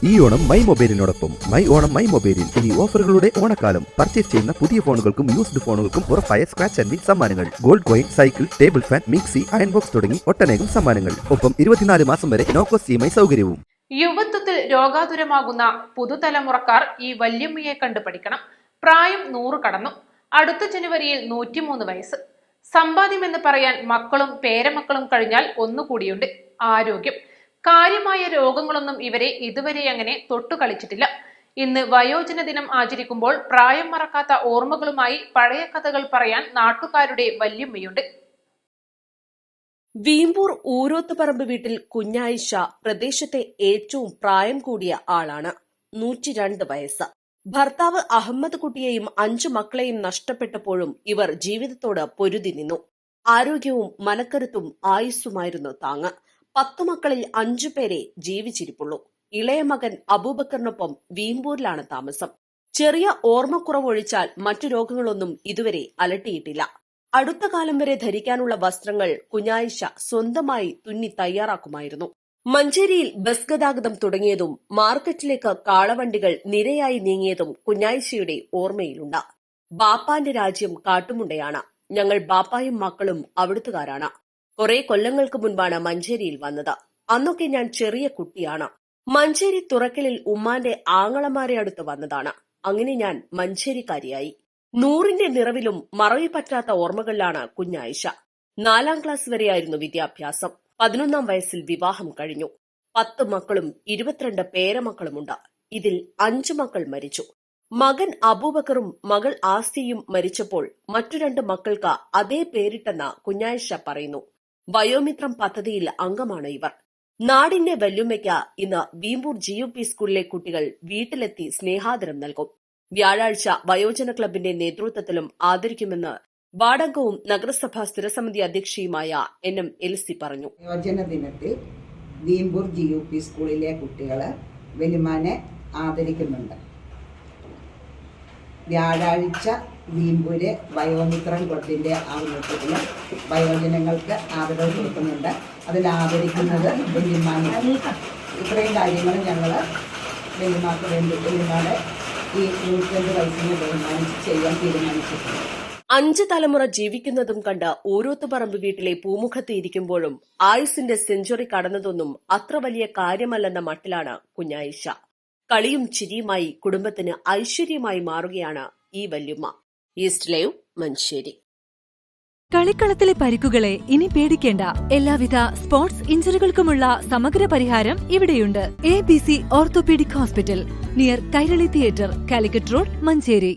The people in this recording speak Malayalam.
ഈ ഓണം മൈ മൊബൈലിനോടൊപ്പം മൈ ഓണം മൈ മൊബൈലിൽ ഇനി ഓഫറുകളുടെ ഓണക്കാലം. പർച്ചേസ് ചെയ്യുന്ന പുതിയ ഫോണുകൾക്കും യൂസ്ഡ് ഫോണുകൾക്കും ഉറപ്പായ സ്ക്രാച്ച് ആൻഡ് വിൻ സമ്മാനങ്ങൾ, gold coin, cycle, table fan, mixie, iron box തുടങ്ങി ഒട്ടനേകം സമ്മാനങ്ങൾ. ഒപ്പം 24 മാസം വരെ നോ കോസ്റ്റ് EMI സൗകര്യവും. യുവത്വത്തിൽ രോഗാതുരമാകുന്ന പുതുതലമുറക്കാർ ഈ വല്യമ്മയെ കണ്ടു പഠിക്കണം. പ്രായം 100 കടന്നു. അടുത്ത ജനുവരിയിൽ 103 വയസ്സ്. സമ്പാദ്യമെന്ന് പറയാൻ മക്കളും പേരമക്കളും കഴിഞ്ഞാൽ ഒന്നുകൂടിയുണ്ട്: ആരോഗ്യം. കാര്യമായ രോഗങ്ങളൊന്നും ഇവരെ ഇതുവരെ അങ്ങനെ തൊട്ടു കളിച്ചിട്ടില്ല. ഇന്ന് വയോജന ദിനം ആചരിക്കുമ്പോൾ പ്രായം മറക്കാത്ത ഓർമ്മകളുമായി പഴയ കഥകൾ പറയാൻ നാട്ടുകാരുടെ വല്യമ്മയുണ്ട്. വീമ്പൂർ ഊരോത്തുപറമ്പ് വീട്ടിൽ കുഞ്ഞായിഷ പ്രദേശത്തെ ഏറ്റവും പ്രായം കൂടിയ ആളാണ്. 102 വയസ്സ്. ഭർത്താവ് അഹമ്മദ് കുട്ടിയെയും 5 മക്കളെയും നഷ്ടപ്പെട്ടപ്പോഴും ഇവർ ജീവിതത്തോട് പൊരുതി നിന്നു. ആരോഗ്യവും മനക്കരുത്തും ആയുസ്സുമായിരുന്നു താങ്ങ്. 10 മക്കളിൽ 5 പേരെ ജീവിച്ചിരിപ്പുള്ളൂ. ഇളയ മകൻ അബൂബക്കറിനൊപ്പം വീമ്പൂരിലാണ് താമസം. ചെറിയ ഓർമ്മക്കുറവൊഴിച്ചാൽ മറ്റു രോഗങ്ങളൊന്നും ഇതുവരെ അലട്ടിയിട്ടില്ല. അടുത്ത കാലം വരെ ധരിക്കാനുള്ള വസ്ത്രങ്ങൾ കുഞ്ഞായിഷ സ്വന്തമായി തുന്നി തയ്യാറാക്കുമായിരുന്നു. മഞ്ചേരിയിൽ ബസ് ഗതാഗതം തുടങ്ങിയതും മാർക്കറ്റിലേക്ക് കാളവണ്ടികൾ നിരയായി നീങ്ങിയതും കുഞ്ഞായിഷയുടെ ഓർമ്മയിലുണ്ട്. ബാപ്പാന്റെ രാജ്യം കാട്ടുമുണ്ടയാണ്. ഞങ്ങൾ ബാപ്പായും മക്കളും അവിടുത്തുകാരാണ്. കുറെ കൊല്ലങ്ങൾക്ക് മുൻപാണ് മഞ്ചേരിയിൽ വന്നത്. അന്നൊക്കെ ഞാൻ ചെറിയ കുട്ടിയാണ്. മഞ്ചേരി തുറക്കലിൽ ഉമ്മാന്റെ ആങ്ങളമാരെ അടുത്ത് വന്നതാണ്. അങ്ങനെ ഞാൻ മഞ്ചേരിക്കാരിയായി. 100ന്റെ നിറവിലും മറവി പറ്റാത്ത ഓർമ്മകളിലാണ് കുഞ്ഞായിഷ. 4ാം ക്ലാസ് വരെയായിരുന്നു വിദ്യാഭ്യാസം. 11ാം വയസ്സിൽ വിവാഹം കഴിഞ്ഞു. 10 മക്കളും 22 പേരമക്കളുമുണ്ട്. ഇതിൽ 5 മക്കൾ മരിച്ചു. മകൻ അബൂബക്കറും മകൾ ആസിയും മരിച്ചപ്പോൾ മറ്റു 2 മക്കൾക്ക് അതേ പേരിട്ടെന്ന് കുഞ്ഞായിഷ പറയുന്നു. വയോമിത്രം പദ്ധതിയിൽ അംഗമാണ് ഇവർ. നാടിന്റെ വല്യുമ്മയ്ക്ക് ഇന്ന് വീമ്പൂർ GUP സ്കൂളിലെ കുട്ടികൾ വീട്ടിലെത്തി സ്നേഹാദരം നൽകും. വ്യാഴാഴ്ച വയോജന ക്ലബിന്റെ നേതൃത്വത്തിലും ആദരിക്കുമെന്ന് വാടകവും നഗരസഭാ സ്ഥിരസമിതി അധ്യക്ഷയുമായ NM എൽസി പറഞ്ഞു. വയോജന ദിനത്തിൽ വീമ്പൂർ GUP സ്കൂളിലെ കുട്ടികള് വലിമാനെ ആദരിക്കുന്നുണ്ട്. വ്യാഴാഴ്ച വീമ്പൂര് വയോമിത്രം ക്ലബിന്റെ ആഭിമുഖ്യത്തിൽ വയോജനങ്ങൾക്ക് ആദരവ് കൊടുക്കുന്നുണ്ട്. അതിൽ ആദരിക്കുന്നത് വലിമാനെ. ഇത്രയും കാര്യങ്ങൾ ഞങ്ങൾ വലിമാക്ക് വേണ്ടി വലിമാടെ ഈ 102 വയസ്സിന് ബഹുമാനിച്ച് ചെയ്യാൻ തീരുമാനിച്ചിട്ടുണ്ട്. 5 തലമുറ ജീവിക്കുന്നതും കണ്ട് ഊരോത്തുപറമ്പ് വീട്ടിലെ പൂമുഖത്ത് ഇരിക്കുമ്പോഴും ആയുസിന്റെ സെഞ്ചുറി കടന്നതൊന്നും അത്ര വലിയ കാര്യമല്ലെന്ന മട്ടിലാണ് കുഞ്ഞായിഷ. കളിയും ചിരിയുമായി കുടുംബത്തിന് ഐശ്വര്യമായി മാറുകയാണ് ഈ വല്യുമ്മ. East live, Manjeri. കളിക്കളത്തിലെ പരിക്കുകളെ ഇനി പേടിക്കേണ്ട. എല്ലാവിധ സ്പോർട്സ് ഇഞ്ചുറികൾക്കുമുള്ള സമഗ്ര പരിഹാരം ഇവിടെയുണ്ട്. ABC orthopaedic hospital, near Kairali theatre, Calicut road, Manjeri.